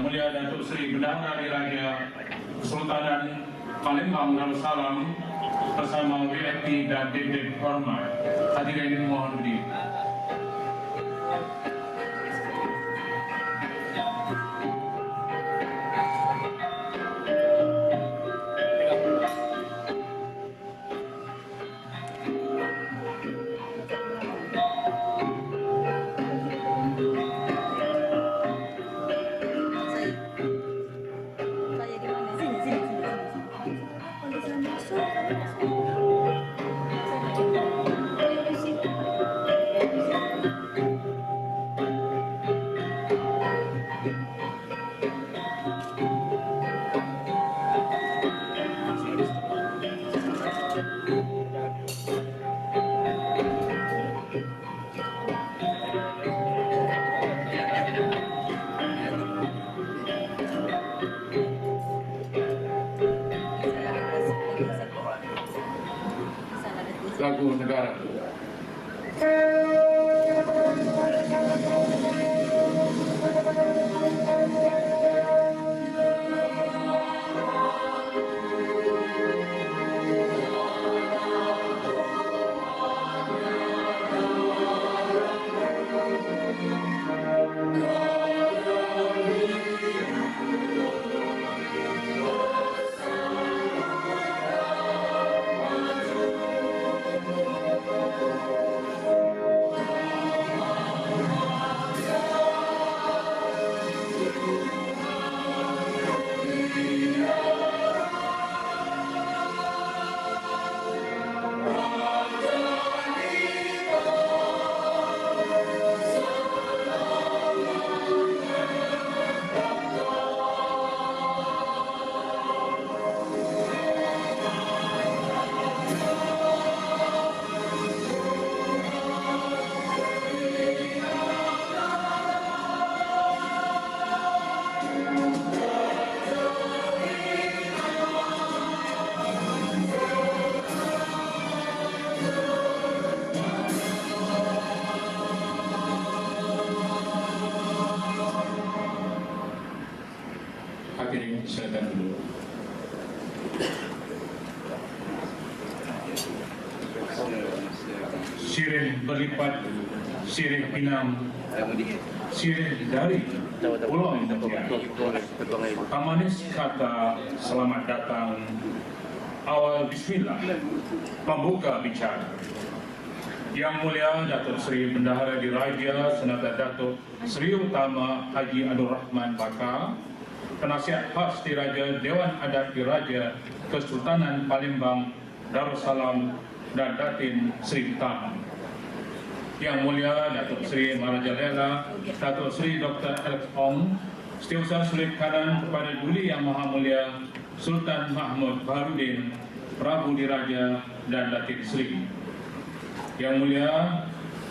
Yang Mulia Datuk Seri Bendahara Diraja Kesultanan Palembang Darussalam bersama VIP dan Dewan Hormat. Hadirin mohon berdiri. Lagu negara. Hadirin silakan dulu. Sirih berlipat, sirih pinang, sirih dari Pulau Indonesia. Amanis kata selamat datang, awal bismillah, pembuka bicara. Yang Mulia Datuk Seri Bendahara Diraja Senata Datuk Seri Utama Haji Abdul Rahman Bakar, Penasihat Khas Diraja Dewan Adat Diraja Kesultanan Palembang Darussalam dan Datin Seri Utama. Yang Mulia Datuk Seri Marajalela Datuk Seri Dr. Alex Ong, Setiausaha Sulit Kanan kepada Duli Yang Maha Mulia Sultan Mahmud Baharudin Prabu Diraja dan Datin Seri. Yang Mulia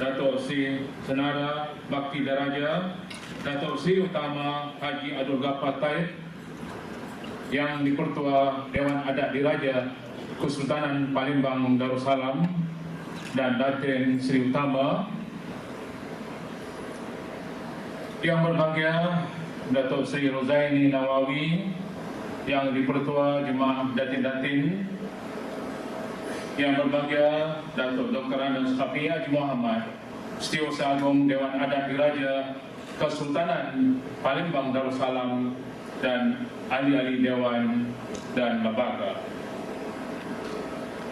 Datuk Seri Senara Bakti Daraja Datuk Seri Utama Haji Abdul Ghaffar Taib, Yang Dipertua Dewan Adat Diraja Kesultanan Palembang Darussalam dan Datin Seri Utama. Yang berbahagia Datuk Seri Rozaini Nawawi, Yang Dipertua Jemaah Datin-Datin. Yang berbahagia Datuk Dr. Andes Safi Haji Muhammad, Setiausaha Agung Dewan Adat Diraja Kesultanan Palembang Darussalam dan ahli-ahli Dewan dan Lembaga.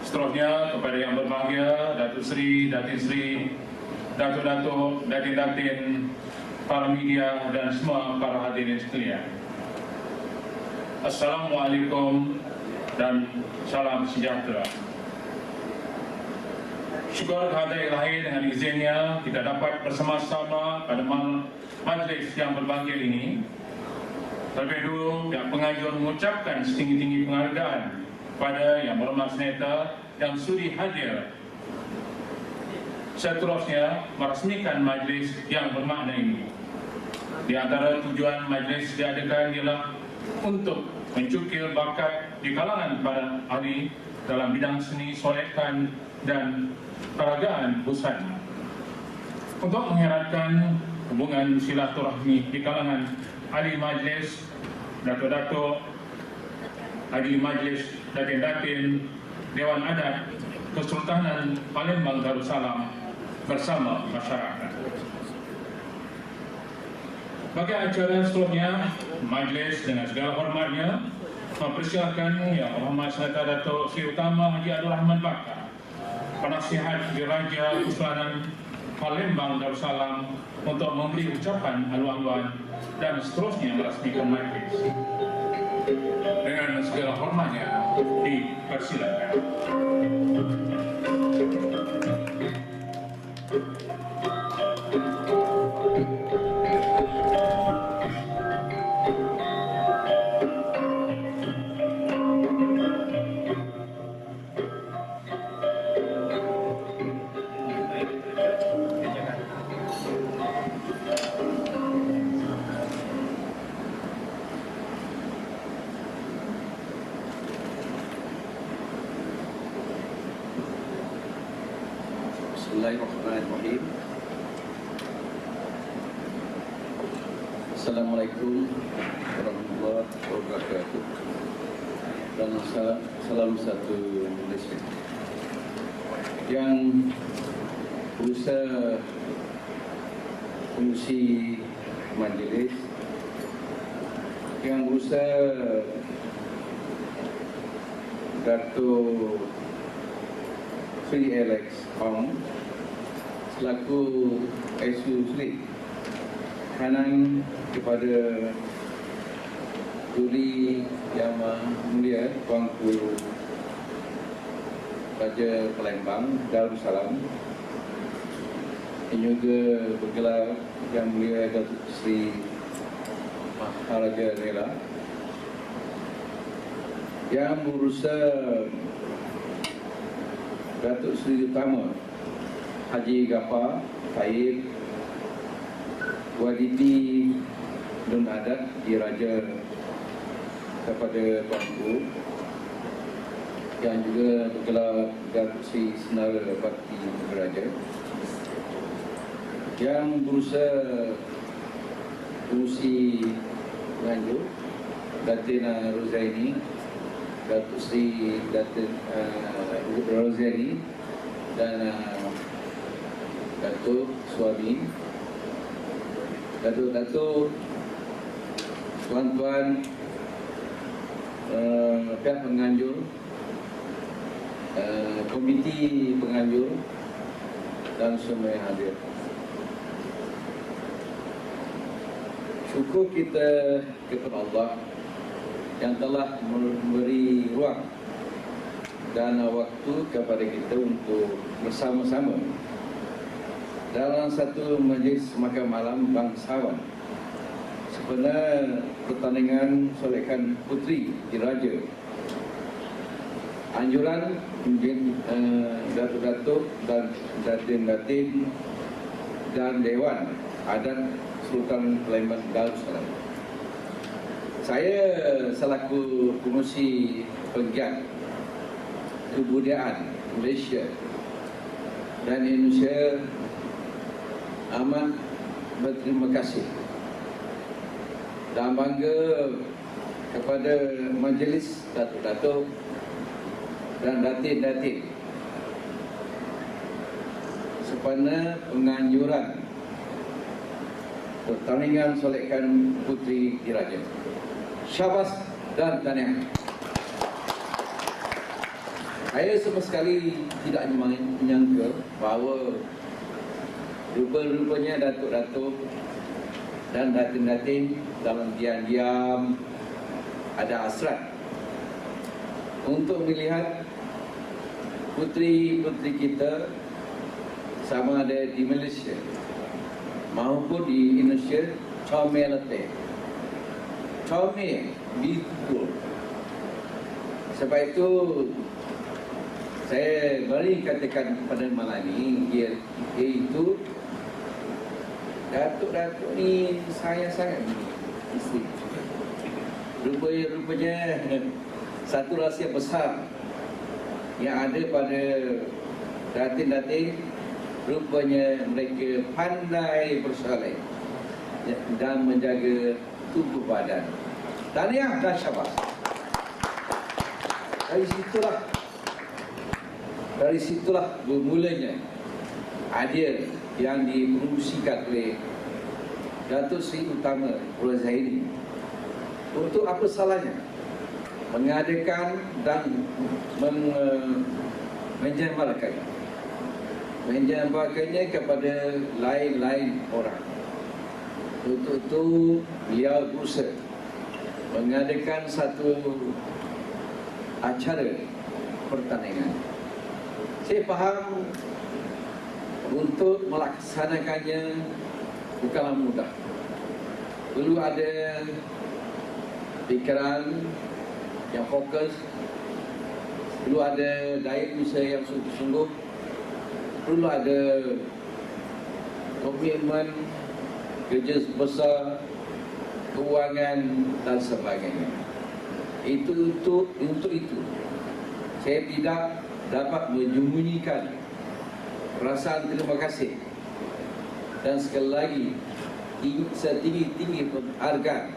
Seterusnya kepada yang berbahagia Datuk Seri, Datin Seri, Datuk-Datuk, Datin-Datin, para media dan semua para hadirin sekalian. Assalamualaikum dan salam sejahtera. Syukur kehadiran Ilahi dengan izinnya kita dapat bersama-sama pada majlis yang berbahagia ini. Terlebih dulu pihak pengajian mengucapkan setinggi-tinggi penghargaan pada Yang Berhormat Seneta yang sudi hadir. Seterusnya meresmikan majlis yang bermakna ini. Di antara tujuan majlis diadakan ialah untuk mencukil bakat di kalangan para ahli dalam bidang seni solekan dan peragaan busana, untuk mengeratkan hubungan silaturahmi di kalangan ahli majlis, datuk-datuk, ahli majlis datin-datin, Dewan Adat Kesultanan Palembang Darussalam bersama masyarakat. Bagi acara seterusnya, majlis dengan segala hormatnya mempersilakan Yang Berhormat Saudara Datuk Seri Utama Haji Abdul Rahman Bakar, Penasihat Diraja Kesultanan Palembang Darussalam, untuk memberi ucapan haluan-haluan dan seterusnya merasmikan majlis. Dengan segala hormatnya dipersilakan. Bismillahirrahmanirrahim. Assalamualaikum warahmatullahi wabarakatuh. Dan salam satu Malaysia. Yang berusaha fungsi majlis, yang berusaha Datuk Sri Alex Ong selaku Aisu Sri kanan kepada Duli Yang Mulia Tuanku Raja Palembang Darussalam, yang juga bergelar Yang Mulia Datuk Sri Maharaja Rela, yang berusaha Datuk Seri Utama Haji Ghaffar Taib, Walidi Nun Adat Diraja kepada Tuanku, yang juga bergelar Datuk Seri Senara Bakti Diraja, yang berusaha fungsi penganjur Datin Rozaini, Datuk Seri Datin Rozaini dan Datuk Suami, Datuk-datuk, tuan-tuan, pihak penganjur, komiti penganjur dan semua yang hadir. Syukur kita kepada Allah yang telah memberi ruang dan waktu kepada kita untuk bersama-sama dalam satu majlis makan malam bangsawan sebenarnya pertandingan solekan putri diraja. Anjuran datuk-datuk dan datin-datin dan Dewan Adat Sultan Palembang Darussalam. Saya selaku pengurusi penggiat kebudayaan Malaysia dan Indonesia amat berterima kasih dan bangga kepada majlis datuk-datuk dan datin-datin sempena penganjuran pertandingan solekan putri diraja. Syabas dan tahniah. Saya sama sekali tidak menyangka bahawa rupa-rupanya datuk-datuk dan datin-datin dalam diam-diam ada hasrat untuk melihat putri-putri kita sama ada di Malaysia maupun di Indonesia comel letih, comel, beautiful. Sebab itu saya beri katakan pada malam ini, iaitu datuk-datuk ni sayang sangat isteri. Rupanya satu rahsia besar yang ada pada datin-datin, rupanya mereka pandai bersolek dan menjaga tubuh badan. Tahniah dan syabas. Dari situlah bermulanya adil yang diproduksikan oleh Datuk Seri Utama Pulau Zaini. Untuk apa salahnya mengadakan dan menjambalkannya kepada lain-lain orang. Untuk itu beliau berusaha mengadakan satu acara pertandingan. Saya faham untuk melaksanakannya bukanlah mudah. Perlu ada fikiran yang fokus, perlu ada daya usaha yang sungguh-sungguh, perlu ada komitmen, kerja besar, keuangan dan sebagainya. Untuk itu saya tidak dapat menyembunyikan perasaan terima kasih dan sekali lagi setinggi-tinggi penghargaan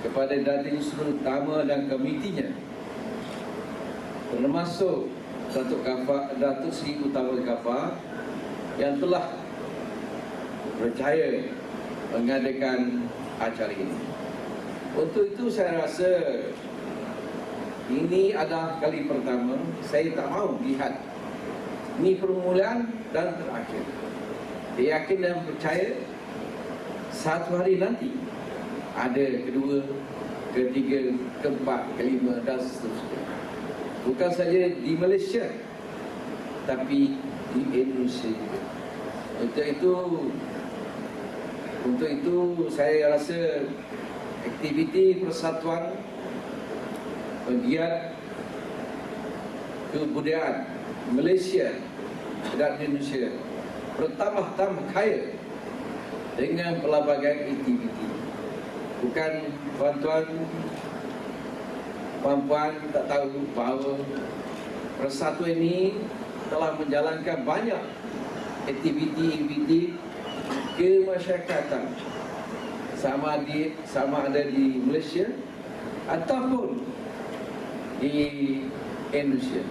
kepada Datuk Seri Utama dan komitinya, termasuk Datuk Seri Utama Ghaffar yang telah percaya mengadakan acara ini. Untuk itu saya rasa ini adalah kali pertama. Saya tak mahu lihat ini permulaan dan terakhir. Saya yakin dan percaya satu hari nanti ada kedua, ketiga, keempat, kelima dan seterusnya. Bukan saja di Malaysia tapi di Indonesia juga. Untuk itu saya rasa aktiviti persatuan pegiat kebudayaan Malaysia dan Indonesia bertambah-tambah kaya dengan pelbagai aktiviti. Bukan puan-puan tak tahu bahawa persatuan ini telah menjalankan banyak aktiviti kemasyarakatan, sama ada di Malaysia ataupun di Indonesia.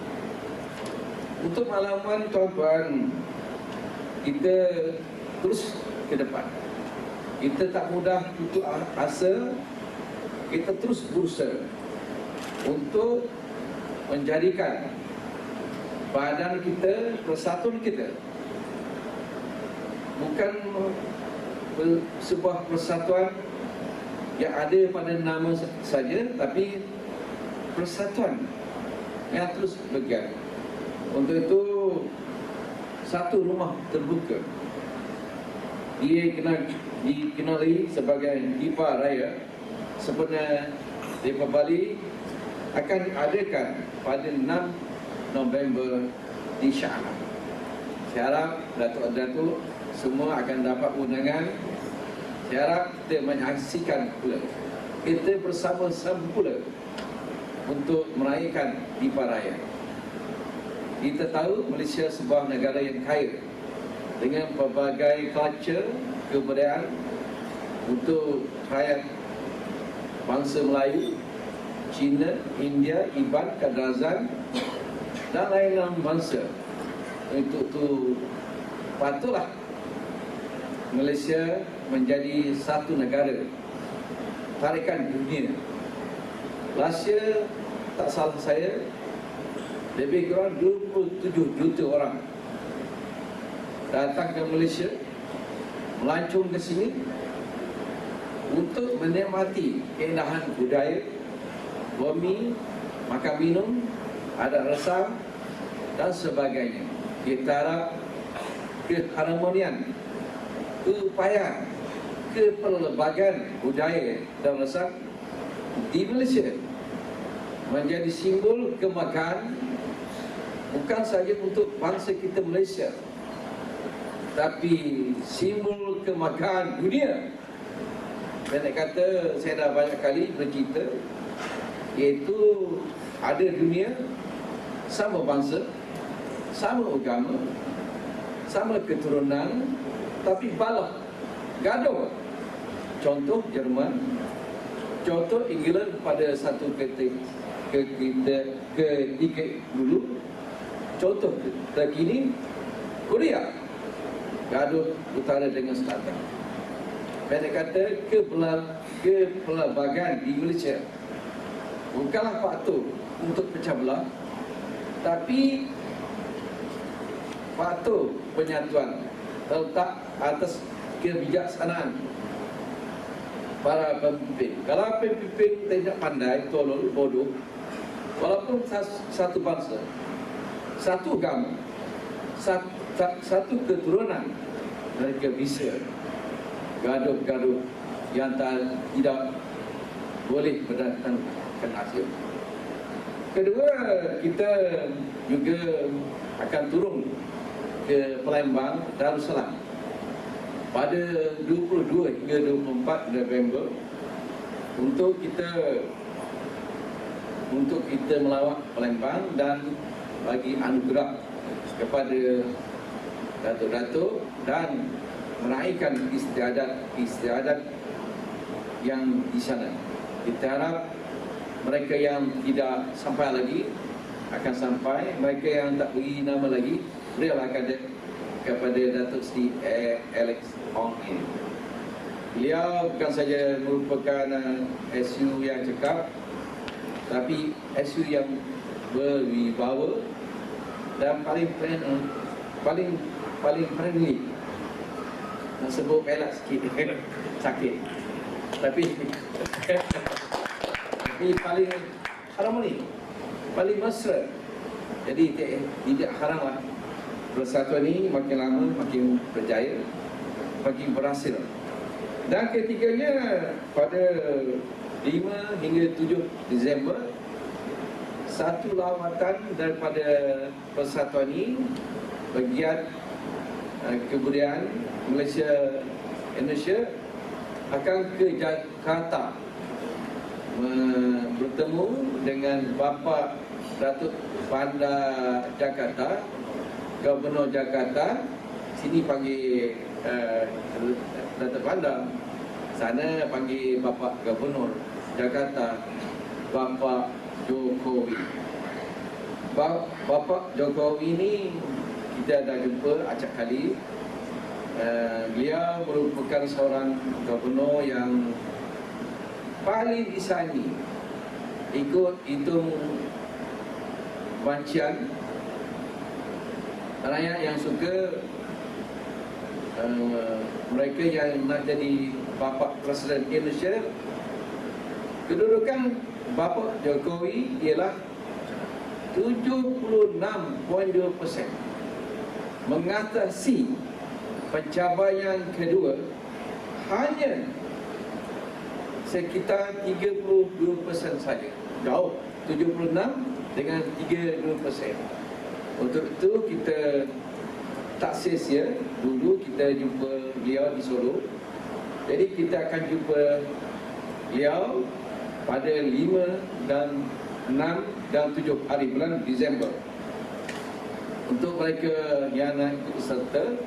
Untuk pengalaman tuan-tuan, kita terus ke depan. Kita tak mudah putus asa. Kita terus berusaha untuk menjadikan badan kita, persatuan kita bukan sebuah persatuan yang ada pada nama saja, tapi persatuan yang terus bergerak. Untuk itu satu rumah terbuka, dia dikenali sebagai Dipa Raya sebenarnya Dipa Bali akan diadakan pada 6 November di Shah Alam. Saya harap datuk-datuk semua akan dapat undangan. Saya harap kita menyaksikan pula, kita bersama-sama pula untuk merayakan Dipa Raya. Kita tahu Malaysia sebuah negara yang kaya dengan pelbagai culture, kebudayaan untuk rakyat bangsa Melayu, Cina, India, Iban, Kadazan dan lain-lain bangsa. Untuk itu patutlah Malaysia menjadi satu negara tarikan dunia. Malaysia, tak salah saya, lebih kurang 27 juta orang datang ke Malaysia, melancong ke sini untuk menikmati keindahan budaya, bumi, makan minum, adat resam dan sebagainya. Kita harap keharmonian, keupayaan, kepelbagan budaya dan resam di Malaysia menjadi simbol kemagahan bukan saja untuk bangsa kita Malaysia, tapi simbol kemagahan dunia. Dan kata saya dah banyak kali bercerita, iaitu ada dunia sama bangsa, sama agama, sama keturunan, tapi balah, gaduh, contoh Jerman, contoh England pada satu ketika dulu, contoh terkini Korea, gaduh utara dengan selatan. Pendek kata, kepelbagan di Malaysia bukanlah faktor untuk pecah belah, tapi faktor penyatuan terletak atas kebijaksanaan para pemimpin. Kalau pemimpin tidak pandai, tolol, bodoh, walaupun satu bangsa, satu agama, satu keturunan, mereka bisa gaduh-gaduh yang tidak boleh mendatangkan hasil. Kedua, kita juga akan turun ke Palembang, Darussalam pada 22 hingga 24 November untuk kita melawat Palembang dan bagi anugerah kepada datuk-datuk dan menaikkan istiadat yang di sana. Kita harap mereka yang tidak sampai lagi akan sampai, mereka yang tak beri nama lagi berilah kepada Datuk Seri Alex Ong ini. Beliau bukan saja merupakan SU yang cekap, tapi SU yang berwibawa dan paling friendly. Nak sebut pelak sikit sakit, tapi paling harmoni, paling mesra. Jadi tidak haramlah persatuan ini makin lama makin berjaya, makin berhasil. Dan ketiganya pada 5 hingga 7 Disember, satu lawatan daripada persatuan ini, bagian kebudayaan Malaysia Indonesia akan ke Jakarta bertemu dengan Bapa Datuk Bandar Jakarta, Gubernur Jakarta. Sini panggil Datuk Bandar, sana panggil Bapa Gubernur Jakarta, Bapa Jokowi. Bapa Jokowi ini kita dah jumpa acap kali. Beliau merupakan seorang gubernur yang paling disayangi, ikut hitung wancian rakyat yang suka. Mereka yang nak jadi bapa Presiden Indonesia, kedudukan Bapa Jokowi ialah 76.2%, mengatasi pencapaian kedua hanya sekitar 32% saja. Jauh, 76 dengan 32%. Untuk itu kita tak sia-sia, dulu kita jumpa beliau di Solo. Jadi kita akan jumpa beliau pada 5 dan 6 dan 7 hari bulan Disember. Untuk mereka yang nak ikut serta,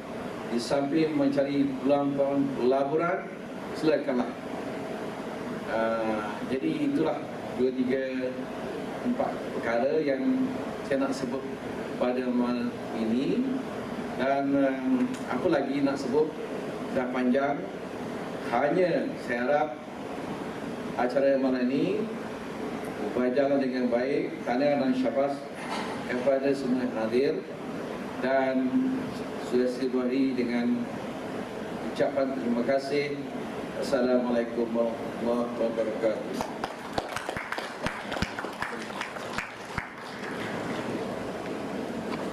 di samping mencari peluang pelaburan, silakanlah. Jadi itulah 2, 3, 4 perkara yang saya nak sebut pada malam ini. Dan apa lagi nak sebut, dah panjang. Hanya saya harap acara malam ini berjalan dengan baik. Tahniah dan syabas kepada semua yang hadir, dan sudah diberi dengan ucapan terima kasih. Assalamualaikum warahmatullahi wabarakatuh.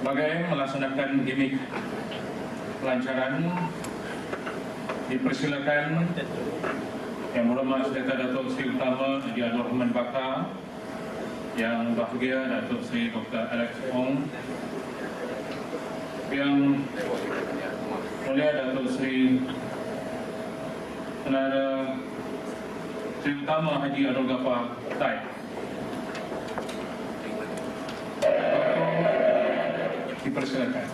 Sebagai melaksanakan gimmick pelancaran, dipersilakan Yang Berhormat Sedekah Datuk Seri Utama Haji Abdul Rahman Bakar, Yang Bahagia Datuk Seri Dr. Alex Ong, Yang Mulia Datuk Seri Penara Seri Utama Haji Abdul Ghaffar Tai. Dipersilakan.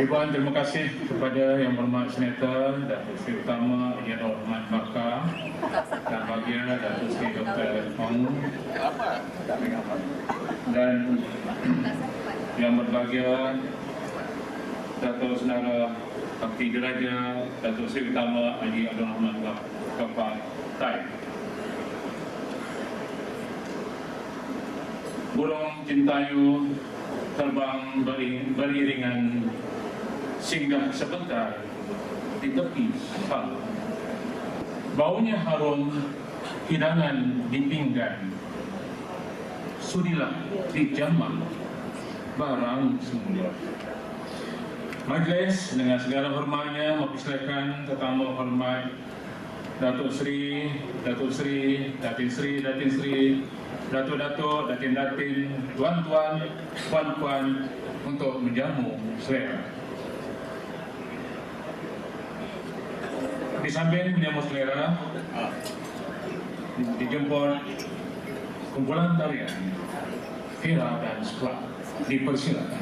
Ibu terima kasih kepada Yang Berhormat Senator Datuk Seri Utama Yang Berhormat Bakar dan bahagia Datuk Seri Dr. Ong dan yang berbahagia Datuk Saudara Abdi Diraja Datuk Seri Utama Haji Abdul Rahman Gafar Tai. Burung Cintayu terbang beriringan singgah sebentar di tepi sal. Baunya harum hidangan di pinggan. Sudilah dijamah barang semula. Majlis dengan segala hormatnya mempersilakan tetamu hormat Datuk Seri, Datin Seri, Datuk-datuk, datin-datin, tuan-tuan, puan-puan untuk menjamu selera. Di samping menjamu selera, dijemput kumpulan tarian Fira dan Sekolah. Dipersilakan.